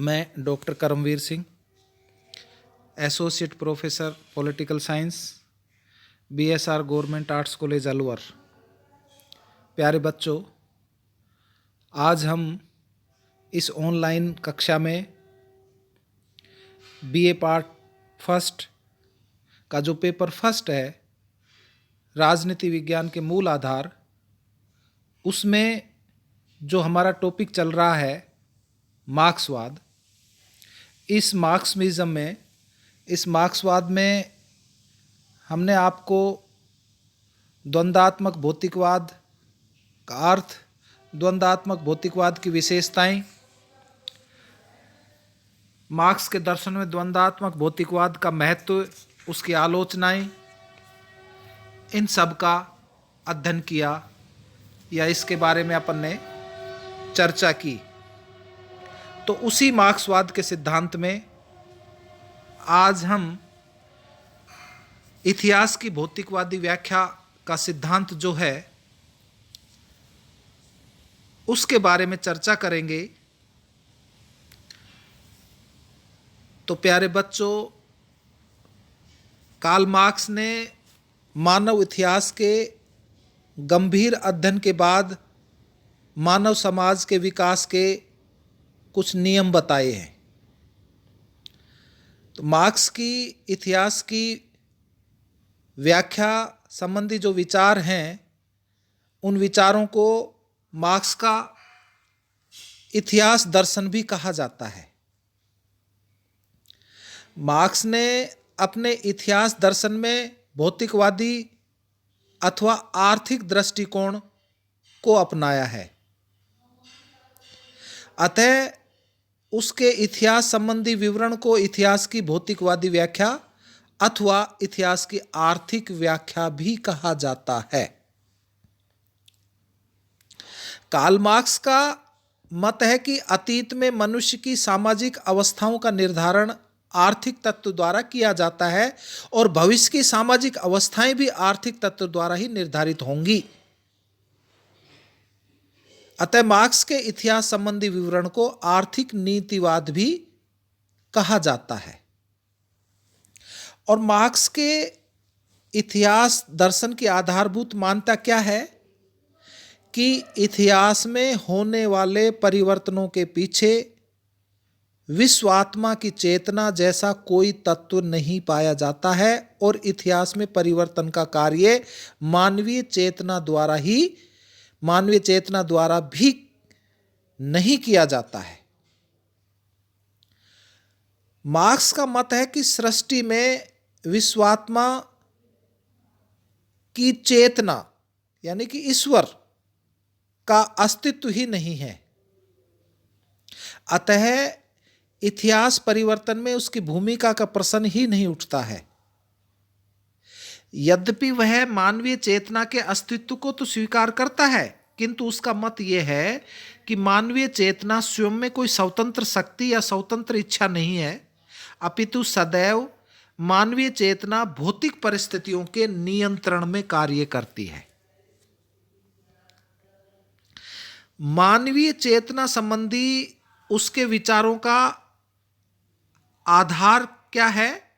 मैं doctor Karamvir Singh, associate professor political science, BSR government arts college Alwar. प्यारे बच्चों, आज हम इस ऑनलाइन कक्षा में बीए पार्ट फर्स्ट का जो पेपर फर्स्ट है, राजनीति विज्ञान के मूल आधार, उसमें जो हमारा टॉपिक चल रहा है मार्क्सवाद। इस मार्क्सवाद में हमने आपको द्वंद्वात्मक भौतिकवाद का अर्थ, द्वंद्वात्मक भौतिकवाद की विशेषताएं, मार्क्स के दर्शन में द्वंद्वात्मक भौतिकवाद का महत्व, उसकी आलोचनाएं, इन सब का अध्ययन किया या इसके बारे में अपन ने चर्चा की। तो उसी मार्क्सवाद के सिद्धांत में आज हम इतिहास की भौतिकवादी व्याख्या का सिद्धांत जो है उसके बारे में चर्चा करेंगे। तो प्यारे बच्चों, कार्ल मार्क्स ने मानव इतिहास के गंभीर अध्ययन के बाद मानव समाज के विकास के कुछ नियम बताए हैं। तो मार्क्स की इतिहास की व्याख्या संबंधी जो विचार हैं, उन विचारों को मार्क्स का इतिहास दर्शन भी कहा जाता है। मार्क्स ने अपने इतिहास दर्शन में भौतिकवादी अथवा आर्थिक दृष्टिकोण को अपनाया है। अतः उसके इतिहास संबंधी विवरण को इतिहास की भौतिकवादी व्याख्या अथवा इतिहास की आर्थिक व्याख्या भी कहा जाता है। कार्ल मार्क्स का मत है कि अतीत में मनुष्य की सामाजिक अवस्थाओं का निर्धारण आर्थिक तत्व द्वारा किया जाता है और भविष्य की सामाजिक अवस्थाएं भी आर्थिक तत्व द्वारा ही निर्धारित होंगी। अतः मार्क्स के इतिहास संबंधी विवरण को आर्थिक नीतिवाद भी कहा जाता है। और मार्क्स के इतिहास दर्शन की आधारभूत मान्यता क्या है कि इतिहास में होने वाले परिवर्तनों के पीछे विश्वात्मा की चेतना जैसा कोई तत्व नहीं पाया जाता है और इतिहास में परिवर्तन का कार्य मानवीय चेतना द्वारा भी नहीं किया जाता है। मार्क्स का मत है कि सृष्टि में विश्वात्मा की चेतना यानी कि ईश्वर का अस्तित्व ही नहीं है। अतः इतिहास परिवर्तन में उसकी भूमिका का प्रश्न ही नहीं उठता है। यद्यपि वह मानवीय चेतना के अस्तित्व को तो स्वीकार करता है, किंतु उसका मत यह है कि मानवीय चेतना स्वयं में कोई स्वतंत्र शक्ति या स्वतंत्र इच्छा नहीं है, अपितु सदैव मानवीय चेतना भौतिक परिस्थितियों के नियंत्रण में कार्य करती है। मानवीय चेतना संबंधी उसके विचारों का आधार क्या है?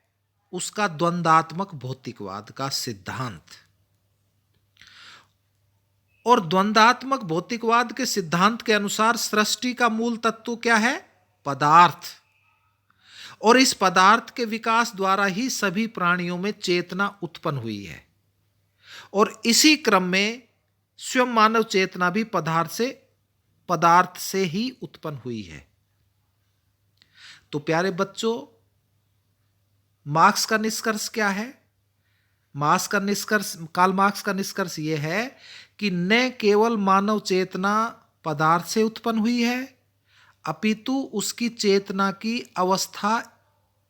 उसका द्वंद्वात्मक भौतिकवाद का सिद्धांत। और द्वंद्वात्मक भौतिकवाद के सिद्धांत के अनुसार सृष्टि का मूल तत्व क्या है? पदार्थ। और इस पदार्थ के विकास द्वारा ही सभी प्राणियों में चेतना उत्पन्न हुई है और इसी क्रम में स्वयं मानव चेतना भी पदार्थ से ही उत्पन्न हुई है। तो प्यारे बच्चों, मार्क्स का निष्कर्ष क्या है? कार्ल मार्क्स का निष्कर्ष यह है कि न केवल मानव चेतना पदार्थ से उत्पन्न हुई है, अपितु उसकी चेतना की अवस्था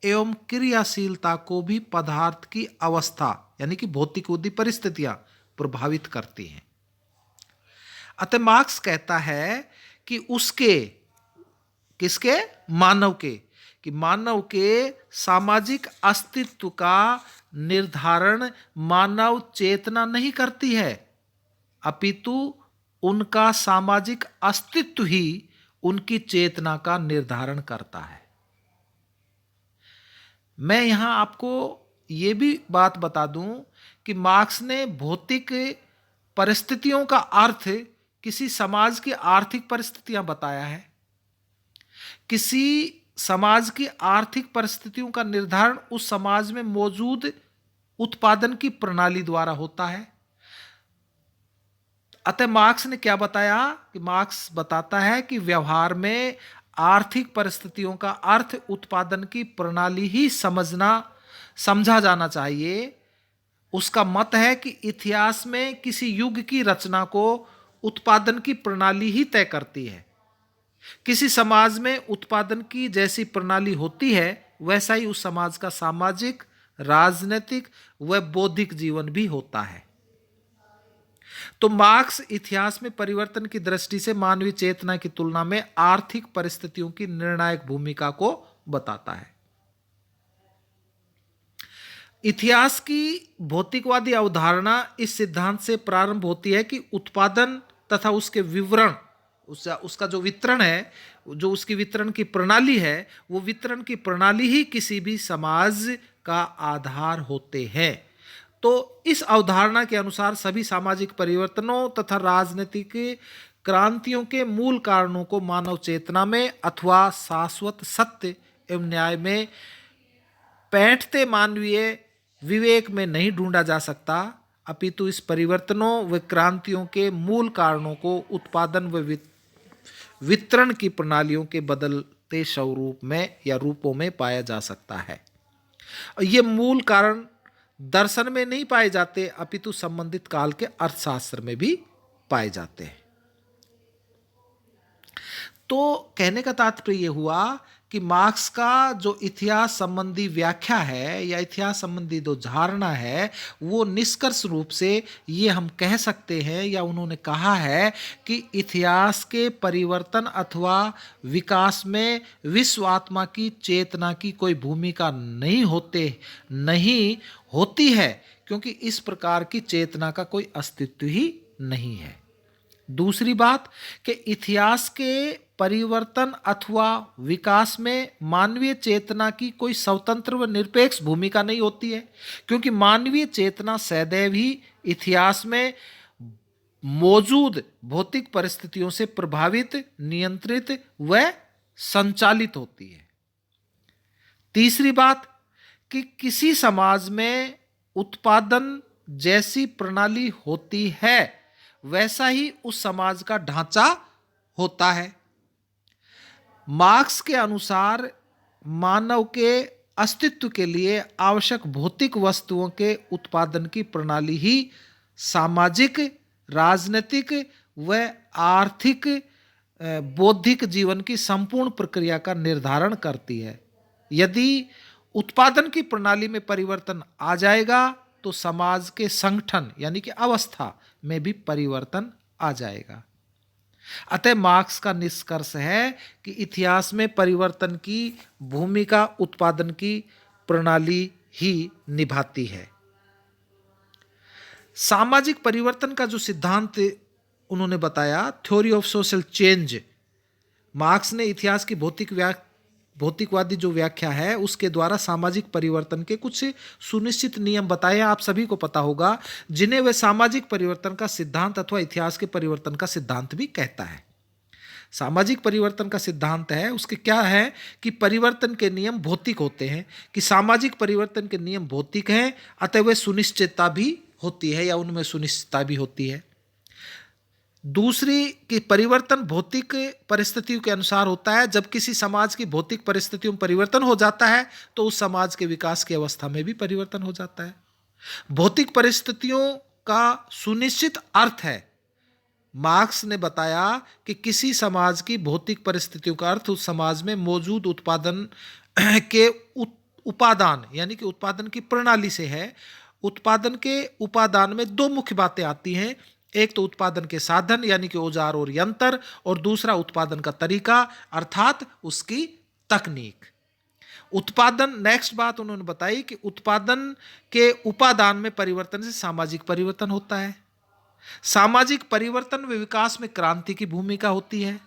एवं क्रियाशीलता को भी पदार्थ की अवस्था यानी कि भौतिकवादी परिस्थितियां प्रभावित करती हैं। अतः मार्क्स कहता है कि मानव के सामाजिक अस्तित्व का निर्धारण मानव चेतना नहीं करती है, अपितु उनका सामाजिक अस्तित्व ही उनकी चेतना का निर्धारण करता है। मैं यहां आपको यह भी बात बता दूं कि मार्क्स ने भौतिक परिस्थितियों का अर्थ किसी समाज की आर्थिक परिस्थितियां बताया है। किसी समाज की आर्थिक परिस्थितियों का निर्धारण उस समाज में मौजूद उत्पादन की प्रणाली द्वारा होता है। अतः मार्क्स ने क्या बताया कि मार्क्स बताता है कि व्यवहार में आर्थिक परिस्थितियों का अर्थ उत्पादन की प्रणाली ही समझा जाना चाहिए। उसका मत है कि इतिहास में किसी युग की रचना को उत्पादन की प्रणाली ही तय करती है। किसी समाज में उत्पादन की जैसी प्रणाली होती है, वैसा ही उस समाज का सामाजिक, राजनीतिक व बौद्धिक जीवन भी होता है। तो मार्क्स इतिहास में परिवर्तन की दृष्टि से मानवीय चेतना की तुलना में आर्थिक परिस्थितियों की निर्णायक भूमिका को बताता है। इतिहास की भौतिकवादी अवधारणा इस सिद्धांत से प्रारंभ होती है कि उत्पादन तथा उसके विवरण, उसका जो वितरण है, जो उसकी वितरण की प्रणाली है, वो वितरण की प्रणाली ही किसी भी समाज का आधार होते हैं। तो इस अवधारणा के अनुसार सभी सामाजिक परिवर्तनों तथा राजनीतिक क्रांतियों के मूल कारणों को मानव चेतना में अथवा शाश्वत सत्य एवं न्याय में पैठते मानवीय विवेक में नहीं ढूंढा जा सकता, अपितु इस परिवर्तनों व क्रांतियों के मूल कारणों को उत्पादन व वितरण की प्रणालियों के बदलते स्वरूप में या रूपों में पाया जा सकता है। ये मूल कारण दर्शन में नहीं पाए जाते, अपितु संबंधित काल के अर्थशास्त्र में भी पाए जाते हैं। तो कहने का तात्पर्य यह हुआ कि मार्क्स का जो इतिहास संबंधी व्याख्या है या इतिहास संबंधी जो धारणा है, वो निष्कर्ष रूप से ये हम कह सकते हैं या उन्होंने कहा है कि इतिहास के परिवर्तन अथवा विकास में विश्व आत्मा की चेतना की कोई भूमिका नहीं होती है, क्योंकि इस प्रकार की चेतना का कोई अस्तित्व ही नहीं है। दूसरी बात कि इतिहास के परिवर्तन अथवा विकास में मानवीय चेतना की कोई स्वतंत्र व निरपेक्ष भूमिका नहीं होती है, क्योंकि मानवीय चेतना सदैव ही इतिहास में मौजूद भौतिक परिस्थितियों से प्रभावित, नियंत्रित व संचालित होती है। तीसरी बात कि किसी समाज में उत्पादन जैसी प्रणाली होती है, वैसा ही उस समाज का ढांचा होता है। मार्क्स के अनुसार मानव के अस्तित्व के लिए आवश्यक भौतिक वस्तुओं के उत्पादन की प्रणाली ही सामाजिक, राजनीतिक व आर्थिक बौद्धिक जीवन की संपूर्ण प्रक्रिया का निर्धारण करती है। यदि उत्पादन की प्रणाली में परिवर्तन आ जाएगा तो समाज के संगठन यानी कि अवस्था में भी परिवर्तन आ जाएगा। अतः मार्क्स का निष्कर्ष है कि इतिहास में परिवर्तन की भूमिका उत्पादन की प्रणाली ही निभाती है। सामाजिक परिवर्तन का जो सिद्धांत उन्होंने बताया, theory of social change, marks ने इतिहास की भौतिकवादी जो व्याख्या है उसके द्वारा सामाजिक परिवर्तन के कुछ सुनिश्चित नियम बताए। आप सभी को पता होगा, जिन्हें वह सामाजिक परिवर्तन का सिद्धांत अथवा इतिहास के परिवर्तन का सिद्धांत भी कहता है। सामाजिक परिवर्तन का सिद्धांत है उसके क्या है कि परिवर्तन के नियम भौतिक होते हैं, कि सामाजिक परिवर्तन के नियम भौतिक हैं, अतः वे सुनिश्चितता भी होती है या उनमें सुनिश्चितता भी होती है। दूसरी कि परिवर्तन भौतिक परिस्थितियों के अनुसार होता है। जब किसी समाज की भौतिक परिस्थितियों में परिवर्तन हो जाता है तो उस समाज के विकास की अवस्था में भी परिवर्तन हो जाता है। भौतिक परिस्थितियों का सुनिश्चित अर्थ है, मार्क्स ने बताया कि किसी समाज की भौतिक परिस्थितियों का अर्थ उस समाज में मौजूद उत्पादन के उपादान यानी कि उत्पादन की प्रणाली से है। उत्पादन के उपादान में दो मुख्य बातें आती हैं, एक तो उत्पादन के साधन यानी कि औजार और यंत्र, और दूसरा उत्पादन का तरीका अर्थात उसकी तकनीक। उत्पादन, नेक्स्ट बात उन्होंने बताई कि उत्पादन के उपादान में परिवर्तन से सामाजिक परिवर्तन होता है। सामाजिक परिवर्तन व विकास में क्रांति की भूमिका होती है।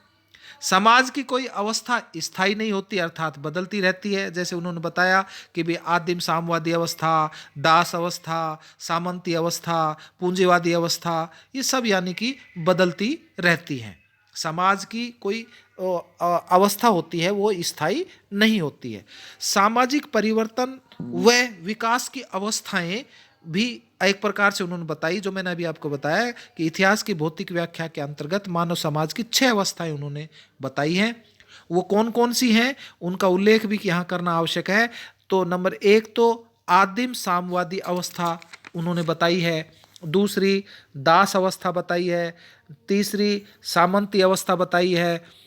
समाज की कोई अवस्था स्थायी नहीं होती, अर्थात बदलती रहती है। जैसे उन्होंने बताया कि भी आदिम साम्यवादी अवस्था, दास अवस्था, सामंती अवस्था, पूंजीवादी अवस्था, ये सब यानी कि बदलती रहती हैं। समाज की कोई अवस्था होती है वो स्थायी नहीं होती है। सामाजिक परिवर्तन व विकास की अवस्थाएं भी एक प्रकार से उन्होंने बताई, जो मैंने अभी आपको बताया कि इतिहास की भौतिक व्याख्या के अंतर्गत मानव समाज की 6 अवस्थाएं उन्होंने बताई हैं। वो कौन कौन सी हैं उनका उल्लेख भी यहाँ करना आवश्यक है। तो नंबर 1 तो आदिम साम्यवादी अवस्था उन्होंने बताई है, दूसरी दास अवस्था बताई है, तीसरी सामंती अवस्था बताई है।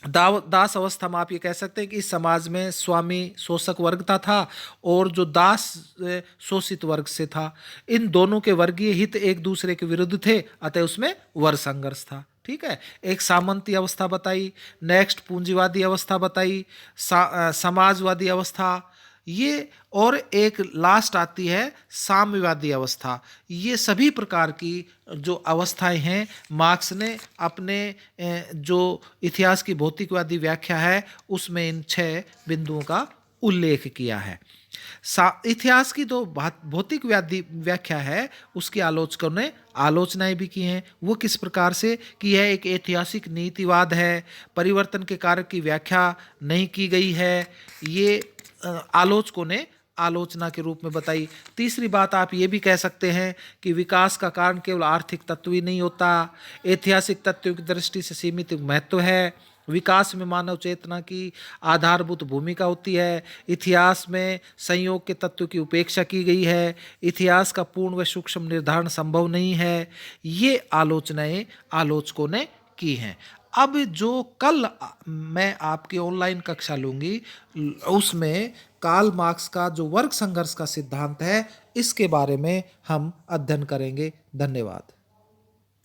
दास अवस्था में आप ये कह सकते हैं कि इस समाज में स्वामी शोषक वर्ग था और जो दास शोषित वर्ग से था। इन दोनों के वर्गीय हित एक दूसरे के विरुद्ध थे, अतः उसमें वर्ग संघर्ष था। ठीक है, एक सामंती अवस्था बताई, नेक्स्ट पूंजीवादी अवस्था बताई, समाजवादी अवस्था, ये और एक लास्ट आती है साम्यवादी अवस्था। ये सभी प्रकार की जो अवस्थाएं हैं मार्क्स ने अपने जो इतिहास की भौतिकवादी व्याख्या है उसमें इन 6 बिंदुओं का उल्लेख किया है। इतिहास की जो भौतिकवादी व्याख्या है उसकी आलोचकों ने आलोचनाएं भी की हैं। वो किस प्रकार से कि यह एक ऐतिहासिक नीतिवाद है, परिवर्तन के कारक की व्याख्या नहीं की गई है, ये आलोचकों ने आलोचना के रूप में बताई। तीसरी बात आप ये भी कह सकते हैं कि विकास का कारण केवल आर्थिक तत्व ही नहीं होता, ऐतिहासिक तत्वों की दृष्टि से सीमित महत्व है। विकास में मानव चेतना की आधारभूत भूमिका होती है। इतिहास में संयोग के तत्व की उपेक्षा की गई है। इतिहास का पूर्ण व सूक्ष्म निर्धारण संभव नहीं है। ये आलोचनाएं आलोचकों ने की हैं। अब जो कल मैं आपकी ऑनलाइन कक्षा लूँगी उसमें कार्ल मार्क्स का जो वर्ग संघर्ष का सिद्धांत है इसके बारे में हम अध्ययन करेंगे। धन्यवाद।